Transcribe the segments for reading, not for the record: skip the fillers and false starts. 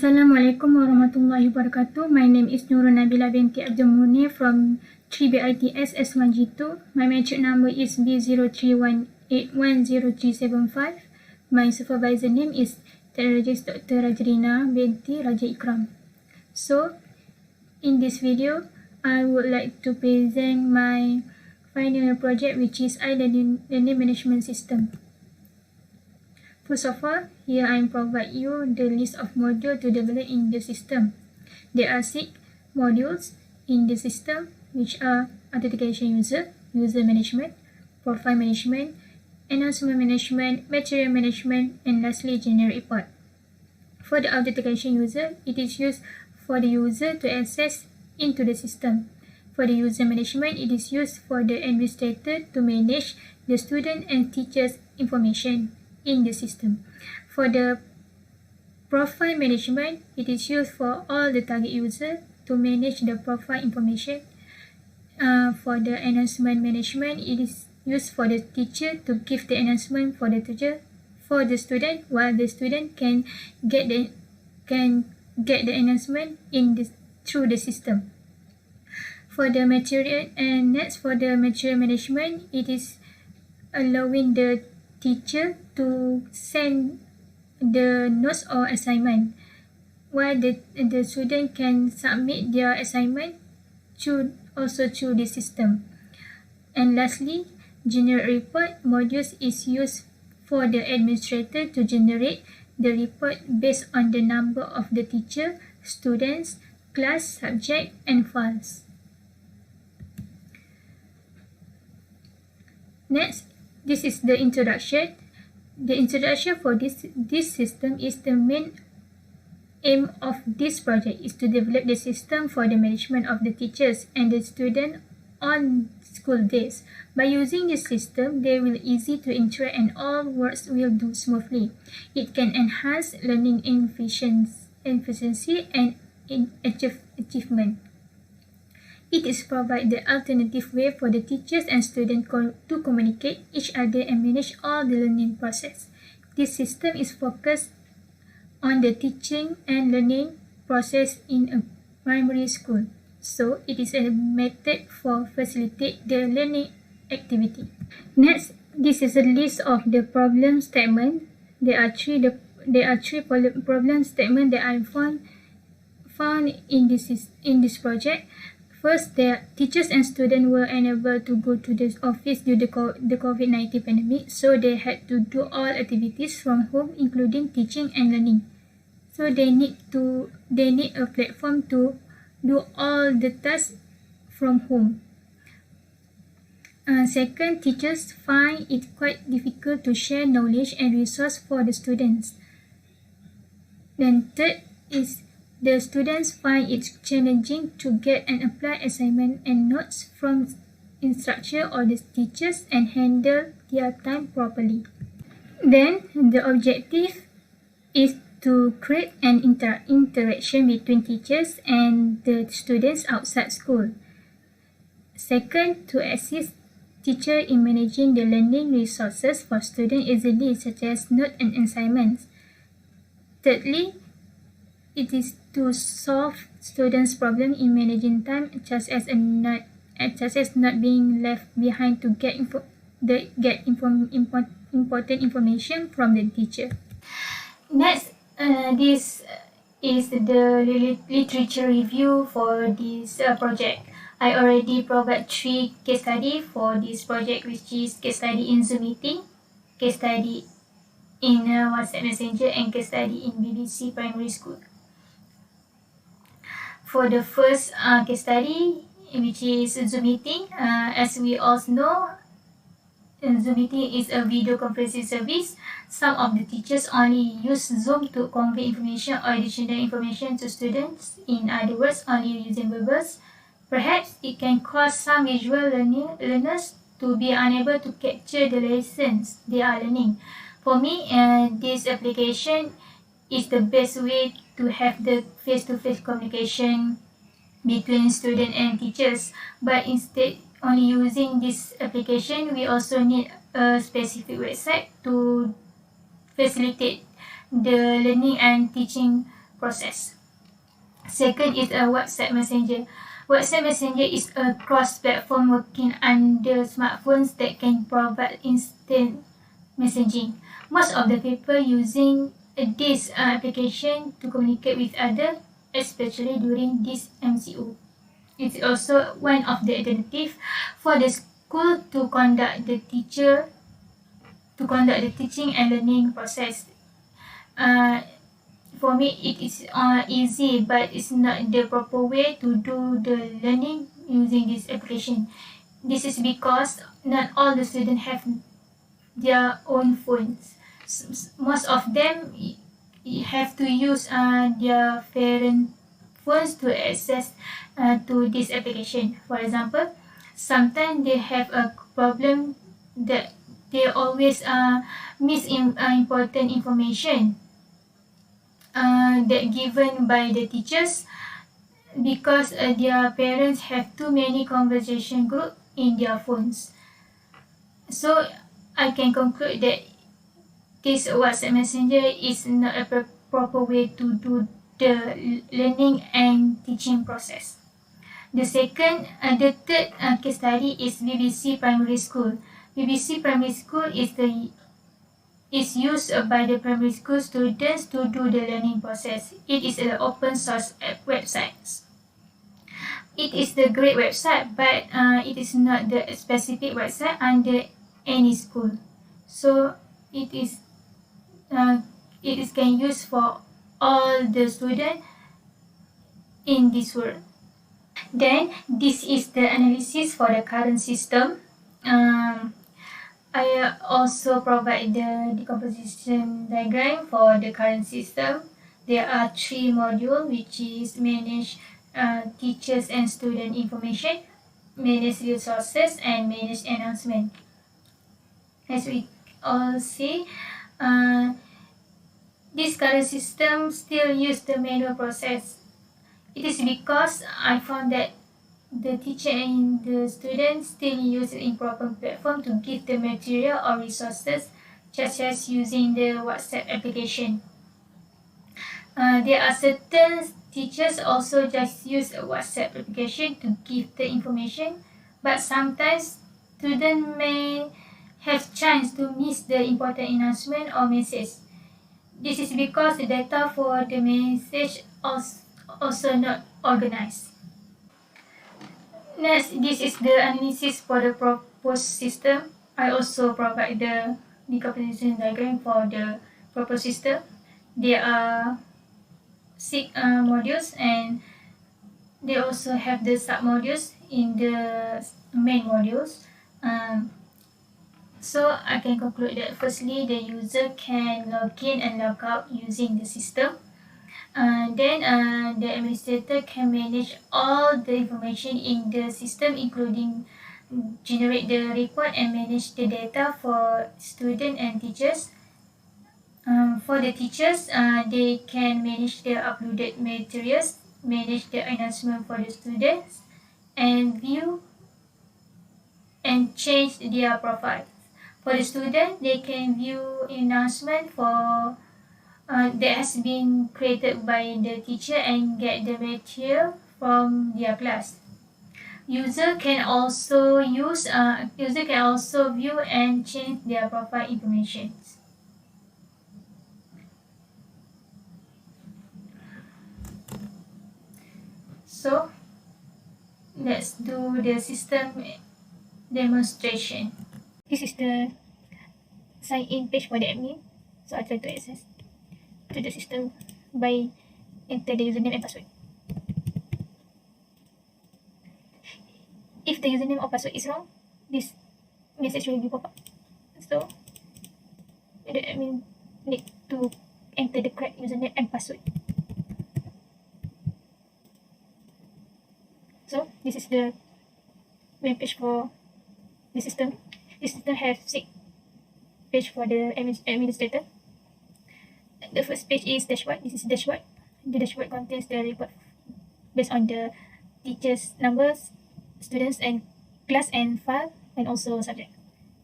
Assalamualaikum warahmatullahi wabarakatuh. My name is Nurul Nabilah Binti Abdul Munir from 3BITS S1G2. My matric number is B0318100375. My supervisor name is Ts.Dr. Rina Binti Ikram. So, in this video, I would like to present my final project, which is learning management system. First of all, here I provide you the list of modules to develop in the system. There are 6 modules in the system, which are authentication user, user management, profile management, announcement management, material management, and lastly generate report. For the authentication user, it is used for the user to access into the system. For the user management, it is used for the administrator to manage the student and teachers' information in the system. For the profile management, it is used for all the target users to manage the profile information. For the announcement management, it is used for the teacher to give the announcement for the teacher for the student, while the student can get the announcement through the system. For the material, and next for the material management, it is allowing the teacher to send the notes or assignment, while the student can submit their assignment also through the system. And lastly, generate report modules is used for the administrator to generate the report based on the number of the teacher, students, class, subject, and files. Next, this is the introduction. The introduction for this system is the main aim of this project is to develop the system for the management of the teachers and the student on school days. By using this system, they will easy to interact and all works will do smoothly. It can enhance learning efficiency and achievement. It is provide the alternative way for the teachers and students to communicate each other and manage all the learning process. This system is focused on the teaching and learning process in a primary school. So, it is a method for facilitate the learning activity. Next, this is a list of the problem statement. There are three problem statement that I found in this project. First, the teachers and students were unable to go to the office due to the COVID-19 pandemic, so they had to do all activities from home, including teaching and learning. So they need a platform to do all the tasks from home. Second, teachers find it quite difficult to share knowledge and resource for the students. Then third is the students find it challenging to get and apply assignment and notes from instructor or the teachers and handle their time properly. Then the objective is to create an interaction between teachers and the students outside school. Second, to assist teacher in managing the learning resources for students easily, such as notes and assignments. Thirdly, it is to solve students' problem in managing time, such as not being left behind to get important information from the teacher. Next, this is the literature review for this project. I already provide 3 case study for this project, which is case study in Zoom meeting, case study in WhatsApp Messenger, and case study in BBC Primary School. For the first case study, which is Zoom meeting, as we all know, Zoom meeting is a video conferencing service. Some of the teachers only use Zoom to convey information or additional information to students. In other words, only using verbals. Perhaps it can cause some visual learners to be unable to capture the lessons they are learning. For me, this application is the best way to have the face-to-face communication between students and teachers. But instead only using this application, we also need a specific website to facilitate the learning and teaching process. Second is a WhatsApp Messenger. WhatsApp Messenger is a cross-platform working under smartphones that can provide instant messaging. Most of the people using this application to communicate with others, especially during this MCO. It's also one of the alternatives for the school to conduct the teaching and learning process. For me, it is easy, but it's not the proper way to do the learning using this application. This is because not all the students have their own phones. Most of them have to use their parent phones to access to this application. For example, sometimes they have a problem that they always miss important information that given by the teachers because their parents have too many conversation group in their phones. So I can conclude that this WhatsApp Messenger is not a proper way to do the learning and teaching process. The third case study is BBC Primary School. BBC Primary School is used by the primary school students to do the learning process. It is an open source website. It is the great website, but it is not the specific website under any school. So it is can use for all the students in this world. Then this is the analysis for the current system. I also provide the decomposition diagram for the current system. There are 3 modules, which is manage teachers and student information, manage resources, and manage announcement. As we all see, this current system still use the manual process. It is because I found that the teacher and the students still use an improper platform to give the material or resources, such as using the WhatsApp application. There are certain teachers also just use a WhatsApp application to give the information, but sometimes students may have chance to miss the important announcement or message. This is because the data for the message also not organized. Next, this is the analysis for the proposed system. I also provide the decomposition diagram for the proposed system. There are 6 modules, and they also have the sub-modules in the main modules. So I can conclude that firstly, the user can log in and log out using the system. Then the administrator can manage all the information in the system, including generate the report and manage the data for students and teachers. For the teachers, they can manage the uploaded materials, manage the announcement for the students, and view and change their profile. For the student, they can view announcement for that has been created by the teacher and get the material from their class. User can also view and change their profile information. So let's do the system demonstration. This is the sign in page for the admin. So I try to access to the system by enter the username and password. If the username or password is wrong, this message will be pop up. So the admin need to enter the correct username and password. So this is the main page for the system. This system has 6 pages for the administrator. The first page is dashboard. This is dashboard. The dashboard contains the report based on the teachers' numbers, students and class and file, and also subject.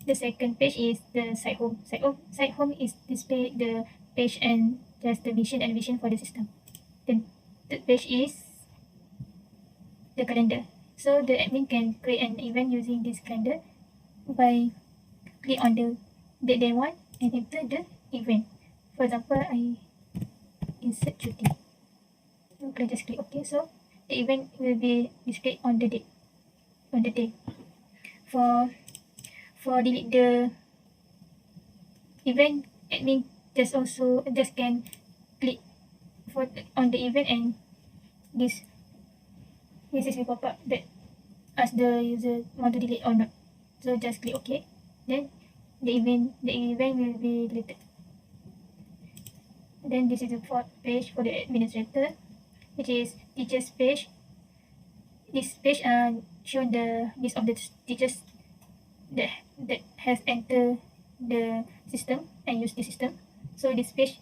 The second page is the site home. Site home is display the page and just the vision and vision for the system. third page is the calendar. So the admin can create an event using this calendar by click on the date they want and enter the event. For example, I insert cuti. Okay, just click OK. So the event will be displayed on the date, on the day. For delete the event, admin just can click on the event, and this message will pop up that ask the user want to delete or not. So just click OK. Then the event will be deleted. Then this is the fourth page for the administrator, which is teachers page. This page show the list of the teachers that has entered the system and use the system. So this page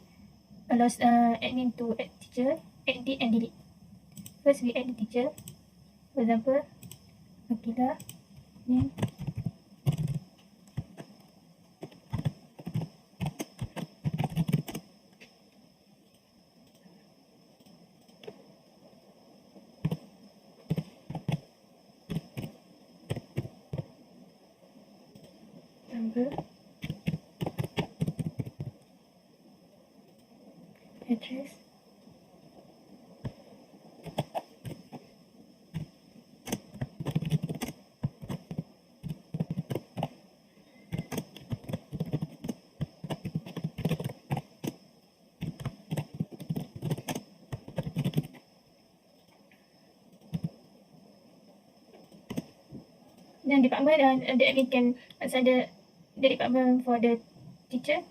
allows admin to add teacher, edit and delete. First we add the teacher. For example, Nabilah, name. Number, address, then department, the admin can assign the department for the teacher.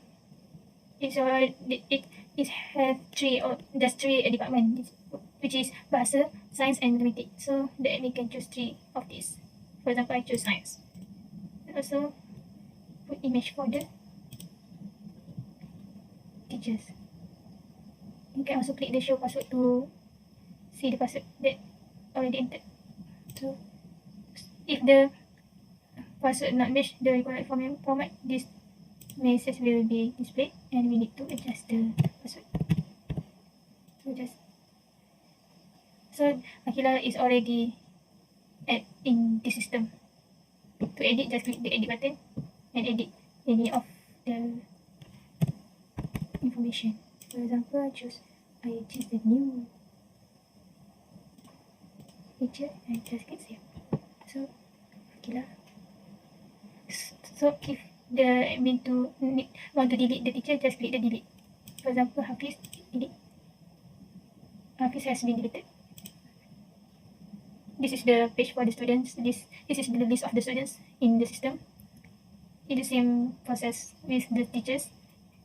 It has just three departments, which is Bahasa, Science and Matric. So the admin can choose three of these. For example, I choose Science. And also put image for the teachers. You can also click the show password to see the password that already entered. So if the password not match the required format, this message will be displayed and we need to adjust the password. So Akila is already in the system. To edit, just click the edit button and edit any of the information. For example, I choose the new picture and just click save. So Akila. So if the admin want to delete the teacher, just click the delete. For example, Hafiz, delete. Hafiz has been deleted. This is the page for the students. This is the list of the students in the system. It's the same process with the teachers.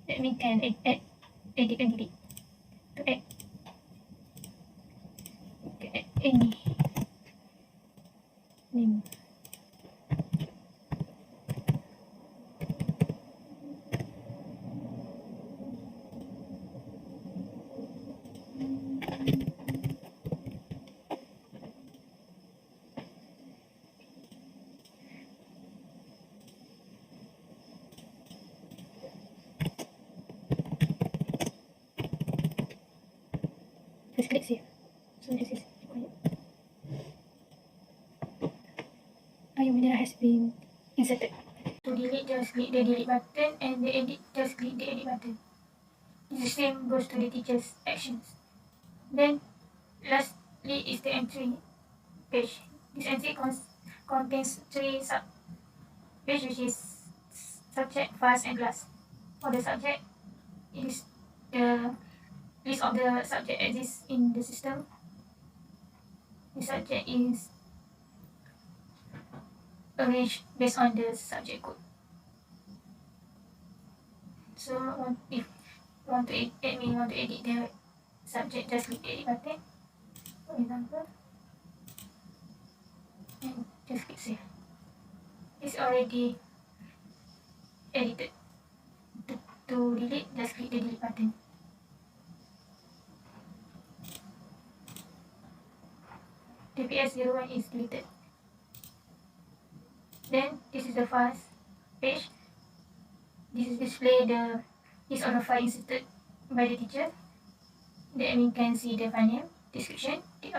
Admin can add, edit and delete. To add any name. Just click save. So this is required. Munir has been inserted. To delete, just click the delete button, and the edit, just click the edit button. The same goes to the teacher's actions. Then lastly is the entry page. This entry contains three sub-pages, which is subject, fast and class. For the subject, it is the list of the subject exists in the system. The subject is arranged based on the subject code. So if admin want to edit the subject, just click the edit button, for example, and just click save. It's already edited. To delete, just click the delete button. The PS01 is deleted. Then this is the fast page. This is display the list of the file inserted by the teacher. The admin can see the file name, description, the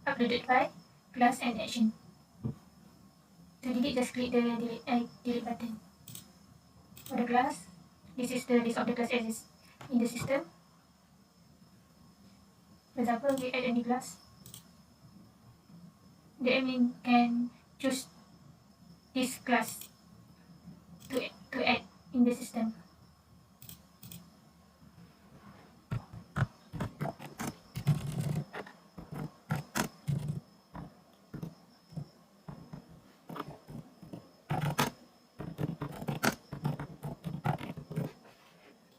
uploaded file, class and action. To delete, just click the delete button. For the class, this is the list of the class exist in the system. For example, we add a new class. The admin can choose this class to add in the system.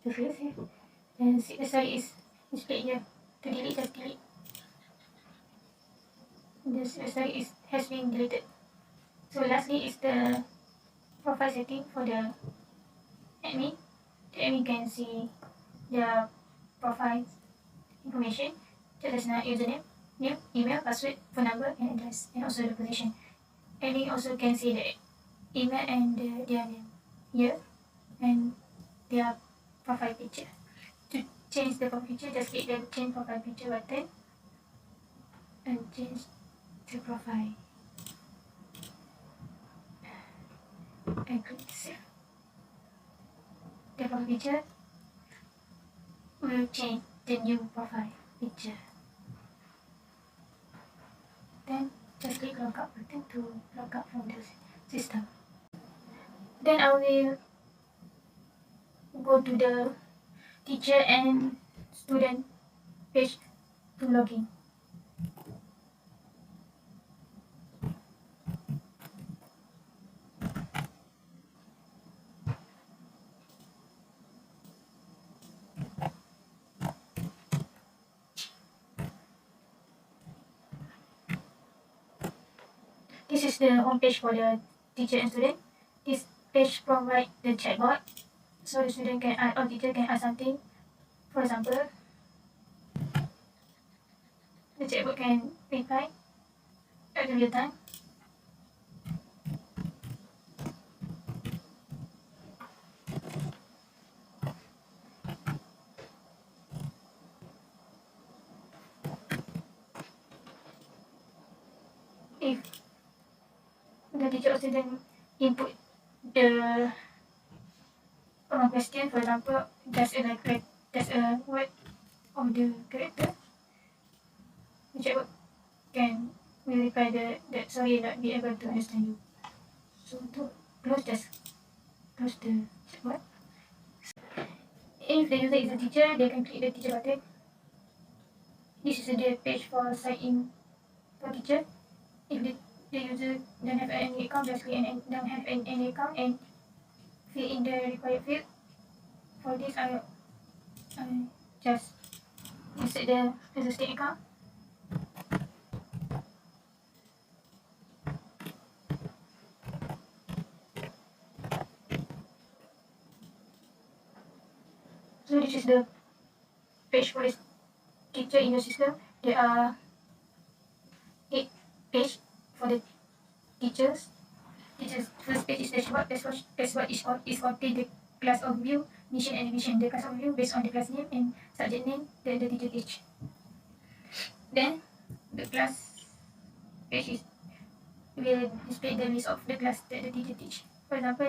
To freeze here, and sorry is displayed here. To delete, just delete. This sorry has been deleted. So lastly is the profile setting for the admin. The admin can see the profile information, such as username, name, email, password, phone number, and address, and also the position. Admin also can see the email and their name here and their profile picture. To change the profile picture, just click the change profile picture button and change the profile. And click save. The profile picture will change the new profile picture. Then just click logout button to log out from the system. Then I will go to the teacher and student page to log in. This is the home page for the teacher and student. This page provides the chatbot, so the student can add or teacher can add something. For example, the chatbot can reply at the real time. If the teacher or student input the question, for example, just a word of the character, the chatbot can reply that sorry, not be able to understand you. So to close, just close the chatbot. If the user is a teacher, they can click the teacher button. This is the page for sign in for teacher. If the user don't have any account, just click and don't have any account and fill in the required field. For this, I just insert the existing account. So this is the page for this teacher in the system. There are 8 pages for the teachers. First page is dashboard. Dashboard is contain the class overview, mission and vision. The class overview based on the class name and subject name that the teacher teach. Then the class page will display the list of the class that the teacher teach. For example,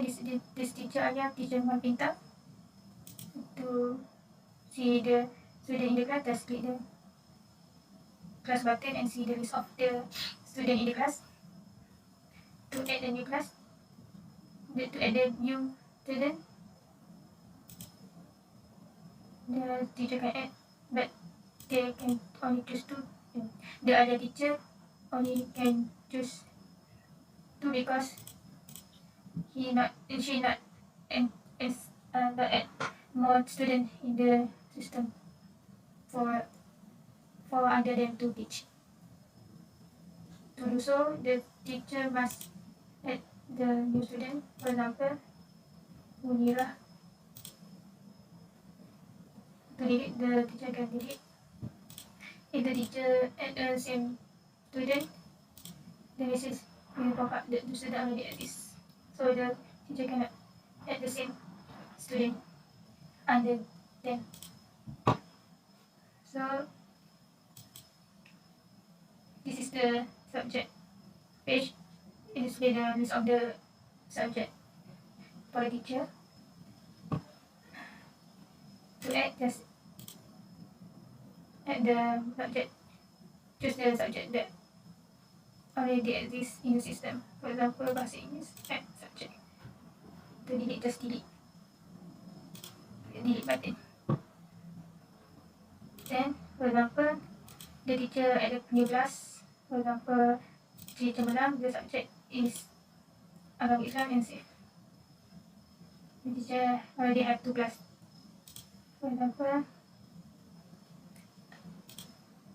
this teacher Alia teacher Pinta. To see the student in the class, just click the class button and see the list of the student in the class. To add a new class, to add a new student, the teacher can add, but they can only choose 2. The other teacher only can choose 2 because she not add more student in the system for other than to teach. To do so, the teacher must add the new student. For example, Munir. To delete, the teacher can delete. If the teacher add the same student, the message will pop up that the student already add this. So the teacher cannot add the same student under them. So the subject page. It displays the list of the subject for the teacher. To add, just add the subject. Choose the subject that already exists in the system. For example, Bahasa English, add subject. To delete, just delete button. Then, for example, the teacher at the new class, for example, teacher Malam, the subject is Agama Islam and Safe. The teacher already have 2 class. For example,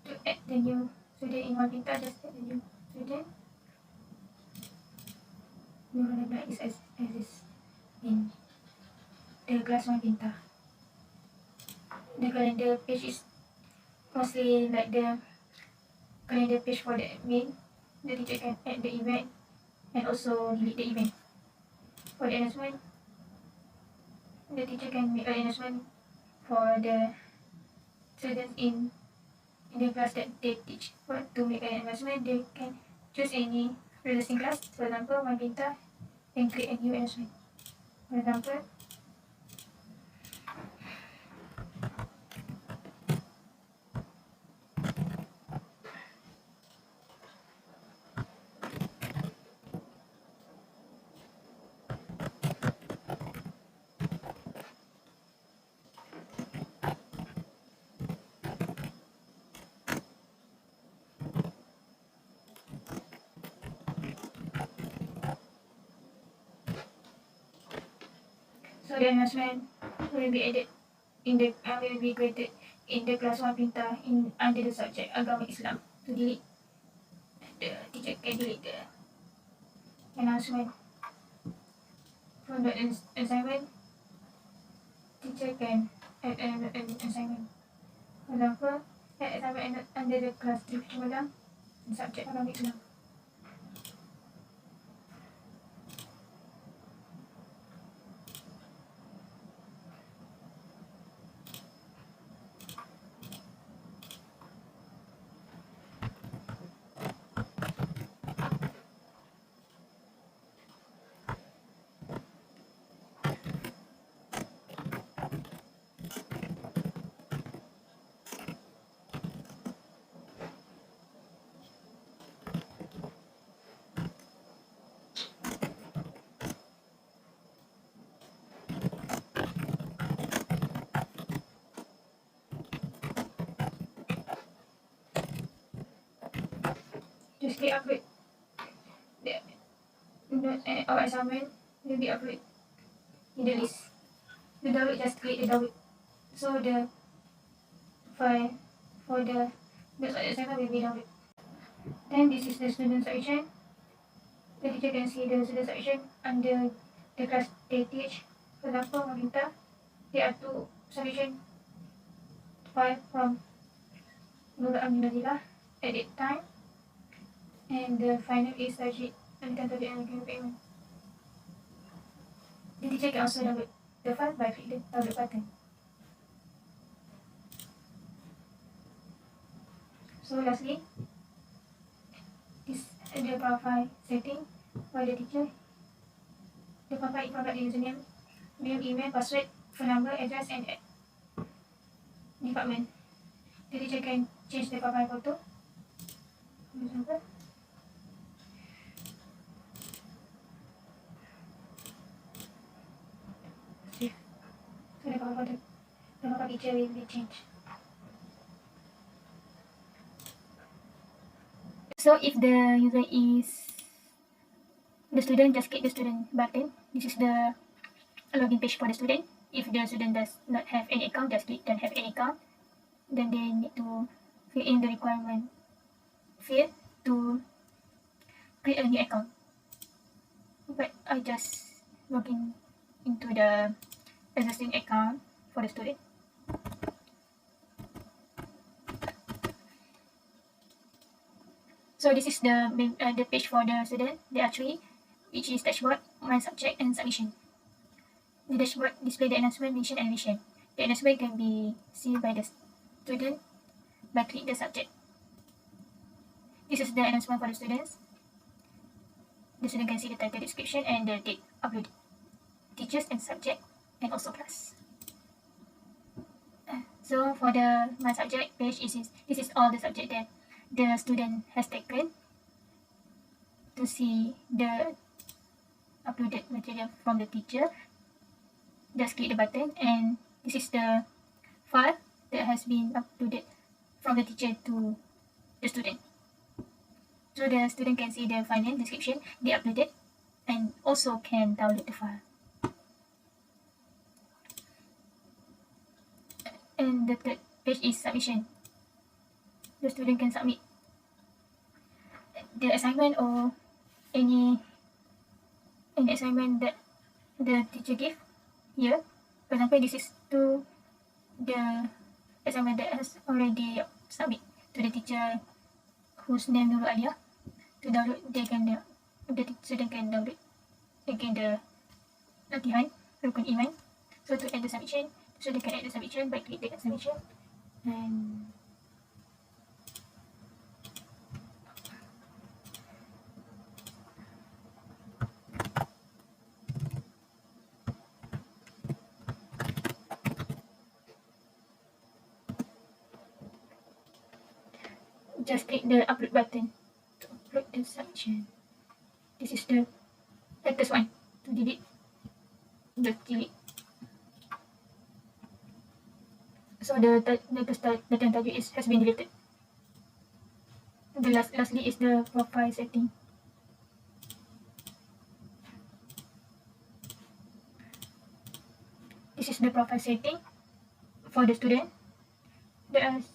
to add the new student in one Binti, just add the new student. Nurul Nabilah is exists in the class 1 Binti. The calendar page is mostly like the calendar page for the admin. The teacher can add the event and also delete the event. For the announcement, the teacher can make an announcement for the students in the class that they teach. To make an announcement, they can choose any existing class. For example, one Binti, and create a new announcement. For example, so the announcement will be added in the will be created in the class 1 Binti under the subject Agama Islam. To delete, the teacher can delete the announcement. From the assignment, teacher can add an assignment. For example, add assignment under the class 3 Malam, subject Agama Islam. Just click upload. Our assignment will be uploaded in the list. The download, just click the download. So the file for the assignment will be downloaded. Then this is the student section. The teacher can see the student section under the class they teach. For example, Binti, there are 2 submission file from Nurul and Nabilah at that time. And the final is subject and tentative and payment. The teacher can also download the file by clicking the download button. So lastly, this is the profile setting for the teacher. The profile provide the username, name, email, password, phone number, address, and department. The teacher can change the profile photo. For example, so the profile picture will be changed. So if the user is the student, just click the student button. This is the login page for the student. If the student does not have any account, just click don't have any account. Then they need to fill in the requirement field to create a new account. But I just login into the existing account for the student. So this is the page for the student. There are 3, which is dashboard, my subject, and submission. The dashboard display the announcement, mission, and vision. The announcement can be seen by the student by clicking the subject. This is the announcement for the students. The student can see the title, description, and the date uploaded, teachers and subject, and also class. So for the my subject page, this is all the subject that the student has taken. To see the uploaded material from the teacher, just click the button, and this is the file that has been uploaded from the teacher to the student. So the student can see the final description they uploaded and also can download the file. And the third page is submission. The student can submit the assignment or any assignment that the teacher gave here. For example, this is to the assignment that has already submitted to the teacher whose name Nurul earlier. To download, the student can download again the latihan rukun iman. So to add the submission, so they can add the submission by click the add submission, and just click the upload button to upload the submission. This is the latest one. To delete, just delete. So the latest data tajuk has been deleted. The lastly is the profile setting. This is the profile setting for the student. There is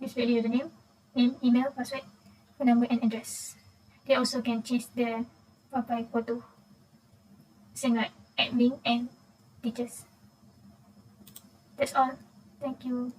display the username, name, email, password, phone number, and address. They also can change the profile photo, same like admin and teachers. That's all. Thank you.